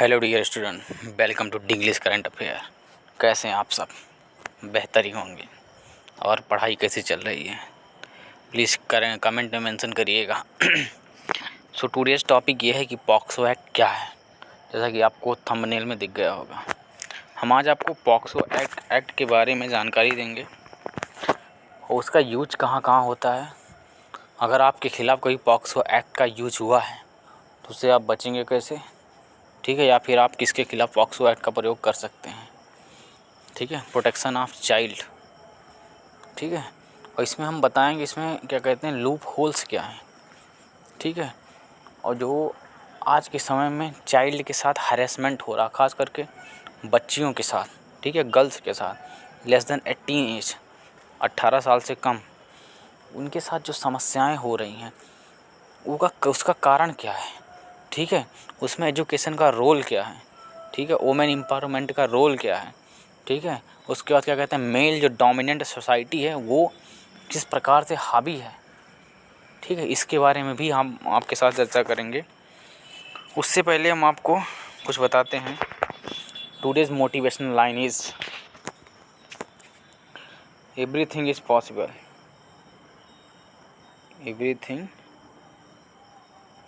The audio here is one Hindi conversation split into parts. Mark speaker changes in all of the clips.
Speaker 1: Hello dear student, welcome to English current affair. कैसे हैं आप सब? बेहतर ही होंगे। और पढ़ाई कैसी चल रही है प्लीज़ करें, कमेंट में मेंशन करिएगा। सो टुडेज टॉपिक ये है कि पॉक्सो एक्ट क्या है। जैसा कि आपको थंबनेल में दिख गया होगा, हम आज आपको पॉक्सो एक्ट के बारे में जानकारी देंगे और उसका यूज कहाँ कहाँ होता है। अगर आपके खिलाफ़ कोई पॉक्सो एक्ट का यूज हुआ है तो उससे आप बचेंगे कैसे, ठीक है, या फिर आप किसके खिलाफ़ पॉक्सो एक्ट का प्रयोग कर सकते हैं, ठीक है, प्रोटेक्शन ऑफ चाइल्ड, ठीक है। और इसमें हम बताएंगे इसमें क्या कहते हैं, लूप होल्स क्या हैं, ठीक है। और जो आज के समय में चाइल्ड के साथ हरेसमेंट हो रहा, ख़ास करके बच्चियों के साथ, ठीक है, गर्ल्स के साथ लेस देन 18 एज, 18 साल से कम, उनके साथ जो समस्याएं हो रही हैं उसका कारण क्या है, ठीक है। उसमें एजुकेशन का रोल क्या है, ठीक है, वुमेन एम्पावरमेंट का रोल क्या है, ठीक है। उसके बाद क्या कहते हैं, मेल जो डोमिनेंट सोसाइटी है वो किस प्रकार से हावी है, ठीक है, इसके बारे में भी हम आपके साथ चर्चा करेंगे। उससे पहले हम आपको कुछ बताते हैं। Today's motivational line is everything is possible, everything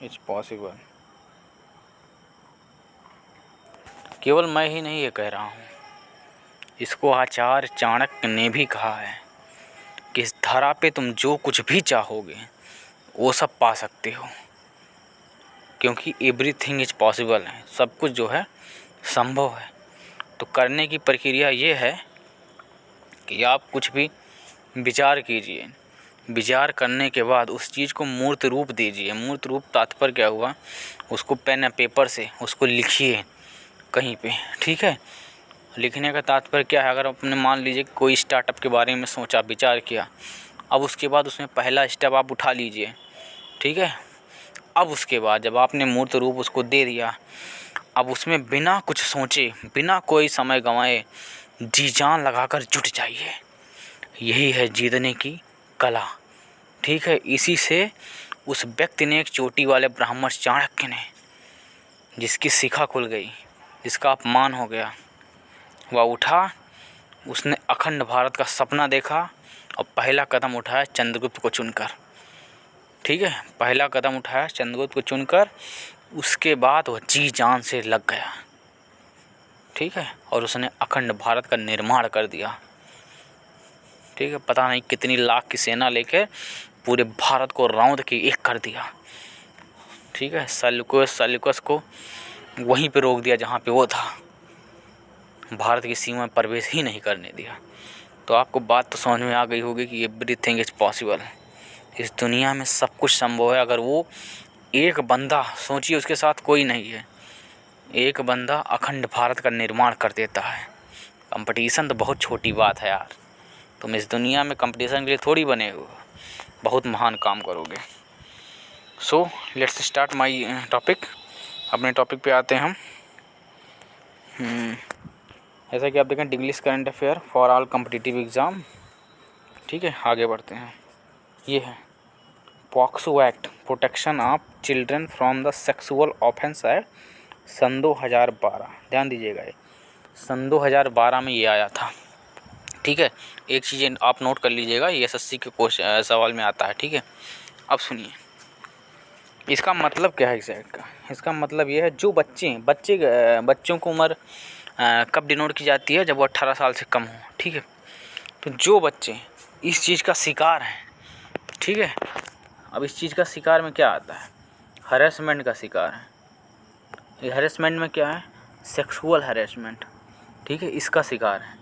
Speaker 1: is possible. केवल मैं ही नहीं ये कह रहा हूँ, इसको आचार्य चाणक्य ने भी कहा है कि इस धरा पे तुम जो कुछ भी चाहोगे वो सब पा सकते हो, क्योंकि एवरीथिंग इज़ पॉसिबल है, सब कुछ जो है संभव है। तो करने की प्रक्रिया ये है कि आप कुछ भी विचार कीजिए, विचार करने के बाद उस चीज़ को मूर्त रूप दीजिए। मूर्त रूप तात्पर्य क्या हुआ, उसको पेन पेपर से उसको लिखिए कहीं पे, ठीक है। लिखने का तात्पर्य क्या है, अगर आपने मान लीजिए कोई स्टार्टअप के बारे में सोचा, विचार किया, अब उसके बाद उसमें पहला स्टेप आप उठा लीजिए, ठीक है। अब उसके बाद जब आपने मूर्त रूप उसको दे दिया, अब उसमें बिना कुछ सोचे, बिना कोई समय गंवाए जी जान लगाकर जुट जाइए। यही है जीतने की कला, ठीक है। इसी से उस व्यक्ति ने, एक चोटी वाले ब्राह्मण चाणक्य ने, जिसकी शिखा खुल गई, जिसका अपमान हो गया, वह उठा, उसने अखंड भारत का सपना देखा और पहला कदम उठाया चंद्रगुप्त को चुनकर, ठीक है, पहला कदम उठाया चंद्रगुप्त को चुनकर। उसके बाद वह जी जान से लग गया, ठीक है, और उसने अखंड भारत का निर्माण कर दिया, ठीक है। पता नहीं कितनी लाख की सेना लेकर पूरे भारत को रौंद के एक कर दिया, ठीक है। सेल्यूकस को वहीं पे रोक दिया जहाँ पे वो था, भारत की सीमा में प्रवेश ही नहीं करने दिया। तो आपको बात तो समझ में आ गई होगी कि एवरीथिंग इज़ पॉसिबल, इस दुनिया में सब कुछ संभव है। अगर वो एक बंदा, सोचिए उसके साथ कोई नहीं है, एक बंदा अखंड भारत का निर्माण कर देता है। कंपटीशन तो बहुत छोटी बात है यार, तुम इस दुनिया में कंपटीशन के लिए थोड़ी बने हो, बहुत महान काम करोगे। So let's start my topic. अपने टॉपिक पे आते हैं हम। जैसा कि आप देखें, English current affair for all competitive exam, ठीक है। आगे बढ़ते हैं। ये है POCSO act, protection of children from the sexual offence act, सन 2012। ध्यान दीजिएगा, ये सन 2012 में ये आया था, ठीक है। एक चीज़ आप नोट कर लीजिएगा, ये एसएससी के क्वेश्चन सवाल में आता है, ठीक है। अब सुनिए, इसका मतलब क्या है इस एक्ट का। इसका मतलब ये है, जो बच्चों को उम्र कब डिनोट की जाती है, जब वो 18 साल से कम हो, ठीक है। तो जो बच्चे इस चीज़ का शिकार हैं, ठीक है, अब इस चीज़ का शिकार में क्या आता है, हरेसमेंट का शिकार है। ये हरेसमेंट में क्या है, सेक्सुअल हरेसमेंट, ठीक है, इसका शिकार है।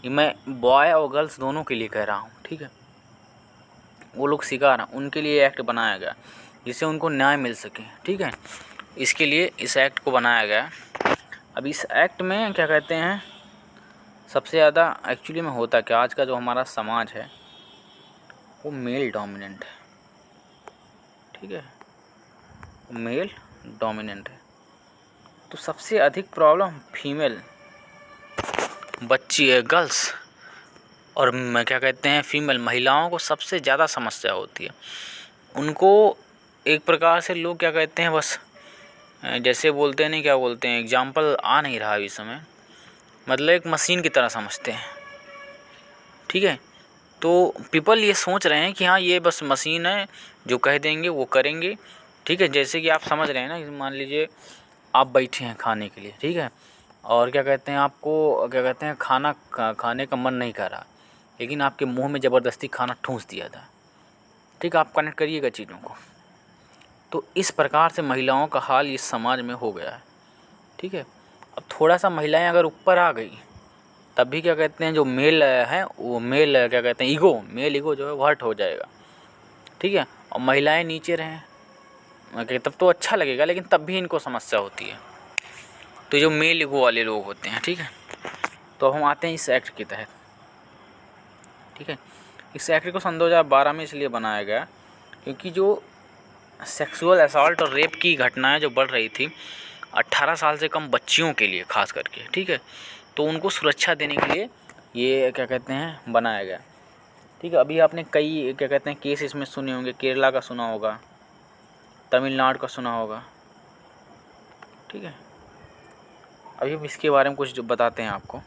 Speaker 1: ये मैं बॉय और गर्ल्स दोनों के लिए कह रहा हूँ, ठीक है। वो लोग शिकार हैं, उनके लिए एक्ट बनाया गया जिससे उनको न्याय मिल सके, ठीक है। इसके लिए इस एक्ट को बनाया गया। अब इस एक्ट में क्या कहते हैं, सबसे ज़्यादा एक्चुअली में होता क्या, आज का जो हमारा समाज है वो मेल डोमिनेंट है, ठीक है, मेल डोमिनेंट है। तो सबसे अधिक प्रॉब्लम फीमेल बच्ची है, गर्ल्स, और क्या कहते हैं, फीमेल महिलाओं को सबसे ज़्यादा समस्या होती है। उनको एक प्रकार से लोग क्या कहते हैं, बस जैसे बोलते हैं नहीं, क्या बोलते हैं, एग्जाम्पल आ नहीं रहा इस समय, मतलब एक मशीन की तरह समझते हैं, ठीक है। तो पीपल ये सोच रहे हैं कि हाँ ये बस मशीन है, जो कह देंगे वो करेंगे, ठीक है। जैसे कि आप समझ रहे हैं ना, मान लीजिए आप बैठे हैं खाने के लिए, ठीक है, और क्या कहते हैं, आपको क्या कहते हैं, खाना खाने का मन नहीं कर रहा, लेकिन आपके मुंह में ज़बरदस्ती खाना ठूंस दिया था, ठीक है। आप कनेक्ट करिएगा चीज़ों को। तो इस प्रकार से महिलाओं का हाल इस समाज में हो गया है, ठीक है। अब थोड़ा सा महिलाएं अगर ऊपर आ गई, तब भी क्या कहते हैं, जो मेल है वो मेल क्या कहते हैं, मेल ईगो जो है वो हर्ट हो जाएगा, ठीक है। और महिलाएं नीचे रहें, तब तो अच्छा लगेगा, लेकिन तब भी इनको समस्या होती है। तो जो मेल ईगो वाले लोग होते हैं, ठीक है। तो हम आते हैं इस एक्ट के तहत, ठीक है। इस एक्ट को सन 2012 में इसलिए बनाया गया क्योंकि जो सेक्सुअल असॉल्ट और रेप की घटनाएं जो बढ़ रही थी 18 साल से कम बच्चियों के लिए खास करके, ठीक है, तो उनको सुरक्षा देने के लिए ये क्या कहते हैं बनाया गया, ठीक है। अभी आपने कई क्या कहते हैं केस इसमें सुने होंगे, केरला का सुना होगा, तमिलनाडु का सुना होगा, ठीक है। अभी हम इसके बारे में कुछ जो बताते हैं आपको,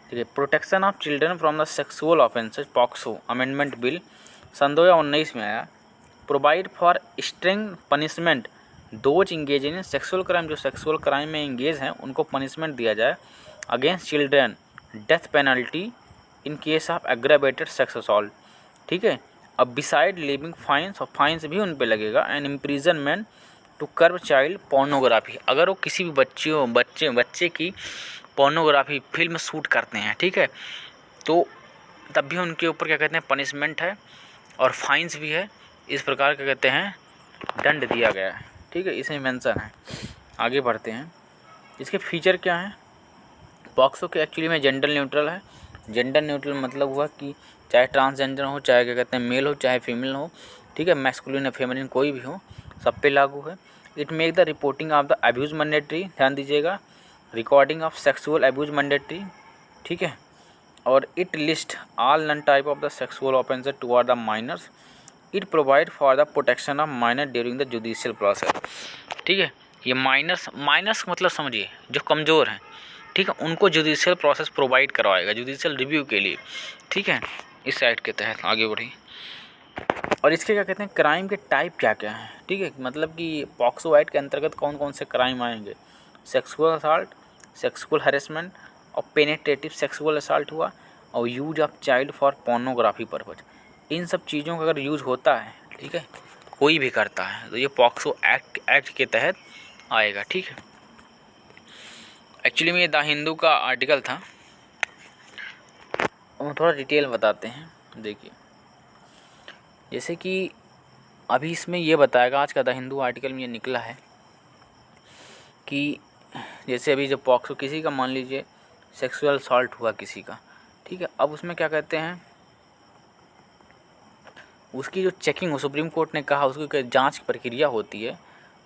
Speaker 1: ठीक है। Protection of children from the sexual offences POCSO amendment bill सन 2019 में आया। Provide for string punishment those engage in sexual crime, जो सेक्सुअल क्राइम में इंगेज हैं उनको पनिशमेंट दिया जाए against children, death penalty in case of aggravated sex assault, ठीक है। अब बिसाइड लिविंग फाइन्स, और फाइन्स भी उन पे लगेगा, and imprisonment to curb child pornography, अगर वो किसी भी बच्चे की पोर्नोग्राफी फिल्म शूट करते हैं, ठीक है, तो तब भी उनके ऊपर क्या कहते हैं पनिशमेंट है और फाइन्स भी है। इस प्रकार क्या कहते हैं दंड दिया गया है, ठीक है, इसमें मेंशन है। आगे बढ़ते हैं, इसके फीचर क्या हैं। पॉक्सो के एक्चुअली में जेंडर न्यूट्रल है। जेंडर न्यूट्रल मतलब हुआ कि चाहे ट्रांसजेंडर हो, चाहे क्या कहते हैं मेल हो, चाहे फीमेल हो, ठीक है, मैस्कुलिन या फेमिनिन कोई भी हो, सब पे लागू है। It make the reporting of the abuse mandatory, ध्यान दीजिएगा, recording of sexual abuse mandatory, ठीक है। और it list all none type of the sexual offences toward the minors. It provide for the protection of minor during the judicial process, ठीक है। ये माइनर्स मतलब समझिए जो कमज़ोर हैं, ठीक है, उनको जुडिशियल प्रोसेस प्रोवाइड करवाएगा, जुडिशियल रिव्यू के लिए, ठीक है, इस एक्ट के तहत। आगे बढ़ी, और इसके क्या कहते हैं क्राइम के टाइप क्या क्या हैं, ठीक है, मतलब कि पॉक्सो एक्ट के अंतर्गत कौन कौन से क्राइम आएंगे। सेक्सुअल असॉल्ट, सेक्सुअल हैरेसमेंट और पेनेट्रेटिव सेक्सुअल असॉल्ट हुआ, और use of child for pornography purpose. इन सब चीज़ों का अगर यूज होता है, ठीक है, कोई भी करता है, तो ये पॉक्सो एक्ट के तहत आएगा, ठीक है। एक्चुअली में ये द हिंदू का आर्टिकल था, हम थोड़ा डिटेल बताते हैं। देखिए, जैसे कि अभी इसमें ये बताएगा, आज का द हिंदू आर्टिकल में ये निकला है कि जैसे अभी जब पॉक्सो किसी का मान लीजिए सेक्सुअल असॉल्ट हुआ किसी का, ठीक है, अब उसमें क्या कहते हैं उसकी जो चेकिंग हो, सुप्रीम कोर्ट ने कहा उसकी जांच की प्रक्रिया होती है,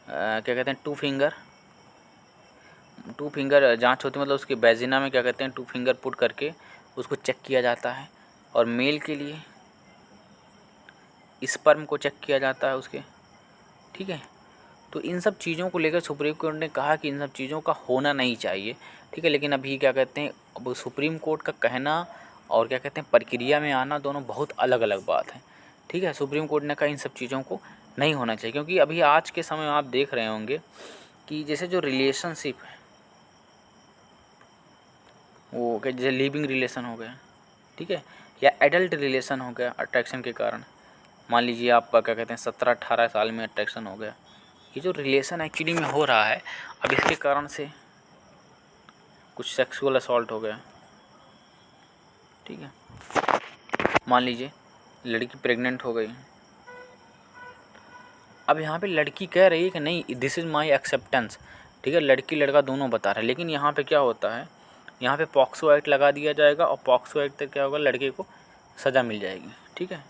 Speaker 1: क्या कहते हैं टू फिंगर जांच होती है, मतलब उसके बेजिना में क्या कहते हैं 2 फिंगर पुट करके उसको चेक किया जाता है। और मेल के लिए स्पर्म को चेक किया जाता है उसके, ठीक है। तो इन सब चीज़ों को लेकर सुप्रीम कोर्ट ने कहा कि इन सब चीज़ों का होना नहीं चाहिए, ठीक है। लेकिन अभी क्या कहते हैं, अब सुप्रीम कोर्ट का कहना और क्या कहते हैं प्रक्रिया में आना दोनों बहुत अलग अलग बात है, ठीक है। सुप्रीम कोर्ट ने कहा इन सब चीज़ों को नहीं होना चाहिए, क्योंकि अभी आज के समय में आप देख रहे होंगे कि जैसे जो रिलेशनशिप है वो क्या, जैसे लिविंग रिलेशन हो गया, ठीक है, या एडल्ट रिलेशन हो गया अट्रैक्शन के कारण, मान लीजिए आपका क्या कहते हैं 17-18 साल में अट्रैक्शन हो गया, ये जो रिलेशन एक्चुअली में हो रहा है, अब इसके कारण से कुछ सेक्सुअल असॉल्ट हो गया, ठीक है। मान लीजिए लड़की प्रेग्नेंट हो गई, अब यहाँ पे लड़की कह रही है कि नहीं दिस इज़ माय एक्सेप्टेंस, ठीक है, लड़की लड़का दोनों बता रहे हैं, लेकिन यहाँ पे क्या होता है, यहाँ पे पॉक्सो एक्ट लगा दिया जाएगा, और पॉक्सो एक्ट तक क्या होगा, लड़के को सज़ा मिल जाएगी, ठीक है।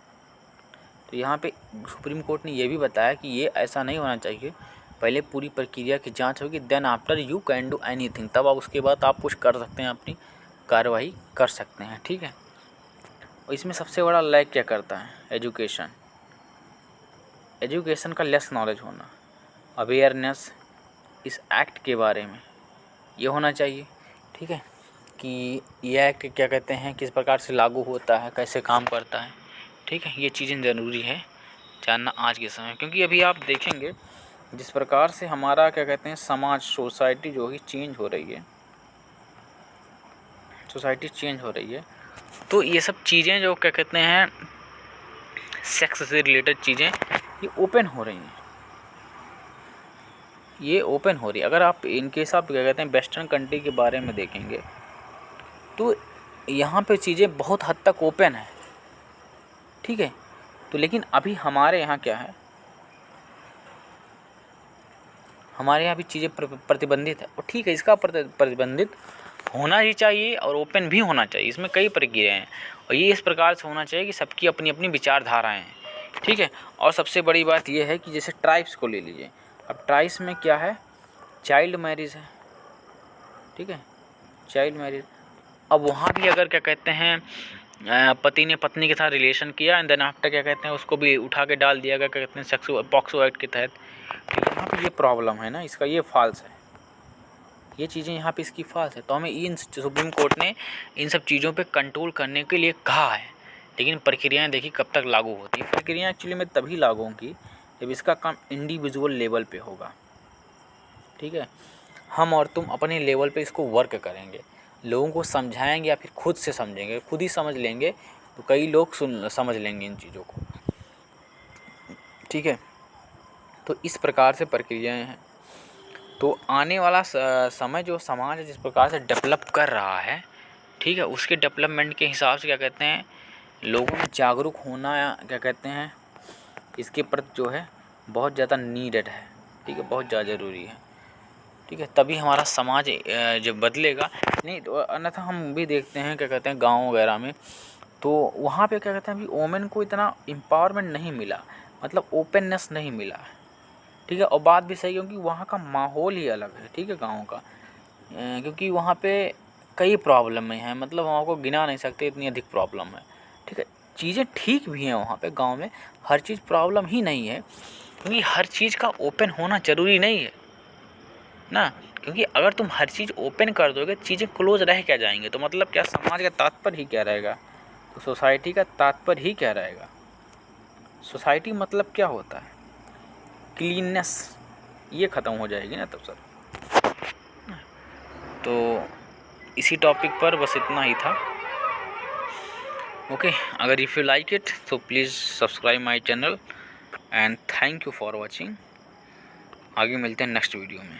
Speaker 1: तो यहाँ पे सुप्रीम कोर्ट ने ये भी बताया कि ये ऐसा नहीं होना चाहिए, पहले पूरी प्रक्रिया की जांच होगी, then after you can do anything, तब आप उसके बाद आप कुछ कर सकते हैं, अपनी कार्रवाई कर सकते हैं, ठीक है। और इसमें सबसे बड़ा लैग क्या करता है, एजुकेशन का लेस नॉलेज होना, अवेयरनेस, इस एक्ट के बारे में ये होना चाहिए, ठीक है, कि ये एक्ट क्या कहते हैं, किस प्रकार से लागू होता है, कैसे काम करता है, ठीक है। ये चीज़ें ज़रूरी है जानना आज के समय, क्योंकि अभी आप देखेंगे जिस प्रकार से हमारा क्या कहते हैं समाज, सोसाइटी जो है चेंज हो रही है, सोसाइटी चेंज हो रही है, तो ये सब चीज़ें जो क्या कहते हैं सेक्स से रिलेटेड चीज़ें ये ओपन हो रही हैं, ये ओपन हो रही है। अगर आप इनकेस आप क्या कहते हैं वेस्टर्न कंट्री के बारे में देखेंगे तो यहाँ पे चीज़ें बहुत हद तक ओपन है, ठीक है। तो लेकिन अभी हमारे यहाँ क्या है, हमारे यहाँ भी चीज़ें प्रतिबंधित है, और ठीक है, इसका प्रतिबंधित होना ही चाहिए और ओपन भी होना चाहिए। इसमें कई प्रक्रियाएँ हैं और ये इस प्रकार से होना चाहिए कि सबकी अपनी अपनी विचारधाराएँ हैं, ठीक है। और सबसे बड़ी बात ये है कि जैसे ट्राइब्स को ले लीजिए, अब ट्राइब्स में क्या है, चाइल्ड मैरिज है, ठीक है, चाइल्ड मैरिज। अब वहाँ भी अगर क्या कहते हैं पति ने पत्नी के साथ रिलेशन किया एंड देन आफ्टर क्या कहते हैं उसको भी उठा के डाल दिया गया क्या कहते हैं सेक्सुअल पॉक्सो एक्ट के तहत, तो यहाँ पे ये प्रॉब्लम है ना, इसका ये फॉल्स है, ये चीज़ें यहाँ पे इसकी फॉल्स है। तो हमें इन सुप्रीम कोर्ट ने इन सब चीज़ों पे कंट्रोल करने के लिए कहा है, लेकिन प्रक्रियाएँ देखिए कब तक लागू होती है। प्रक्रियाएँ एक्चुअली में तभी लागू होंगी जब इसका काम इंडिविजुअल लेवल पे होगा, ठीक है। हम और तुम अपने लेवल पे इसको वर्क करेंगे, लोगों को समझाएंगे या फिर खुद से समझेंगे, खुद ही समझ लेंगे तो कई लोग समझ लेंगे इन चीज़ों को, ठीक है। तो इस प्रकार से प्रक्रियाएं हैं। तो आने वाला समय जो समाज जिस प्रकार से डेवलप कर रहा है, ठीक है, उसके डेवलपमेंट के हिसाब से क्या कहते हैं लोगों में जागरूक होना क्या कहते हैं इसके प्रति जो है बहुत ज़्यादा नीडेड है, ठीक है, बहुत ज़्यादा ज़रूरी है, ठीक है। तभी हमारा समाज जब बदलेगा, नहीं तो अन्यथा हम भी देखते हैं क्या कहते हैं गाँव वगैरह में, तो वहाँ पे क्या कहते हैं अभी वोमेन को इतना एम्पावरमेंट नहीं मिला, मतलब ओपननेस नहीं मिला, ठीक है। और बात भी सही क्योंकि वहाँ का माहौल ही अलग है, ठीक है, गाँव का, क्योंकि वहाँ पे कई प्रॉब्लम हैं, मतलब वहाँ को गिना नहीं सकते इतनी अधिक प्रॉब्लम है, ठीक है। चीज़ें ठीक भी हैं वहाँ पे गाँव में, हर चीज़ प्रॉब्लम ही नहीं है, क्योंकि हर चीज़ का ओपन होना ज़रूरी नहीं है ना, क्योंकि अगर तुम हर चीज़ ओपन कर दोगे चीज़ें क्लोज रह क्या जाएंगे, तो मतलब क्या समाज का तात्पर्य ही क्या रहेगा, तो सोसाइटी का तात्पर्य ही क्या रहेगा। सोसाइटी मतलब क्या होता है, क्लीननेस, ये ख़त्म हो जाएगी ना तब सर। तो इसी टॉपिक पर बस इतना ही था, ओके। अगर इफ़ यू लाइक इट तो please subscribe my channel and thank you for watching. आगे मिलते हैं नेक्स्ट वीडियो में।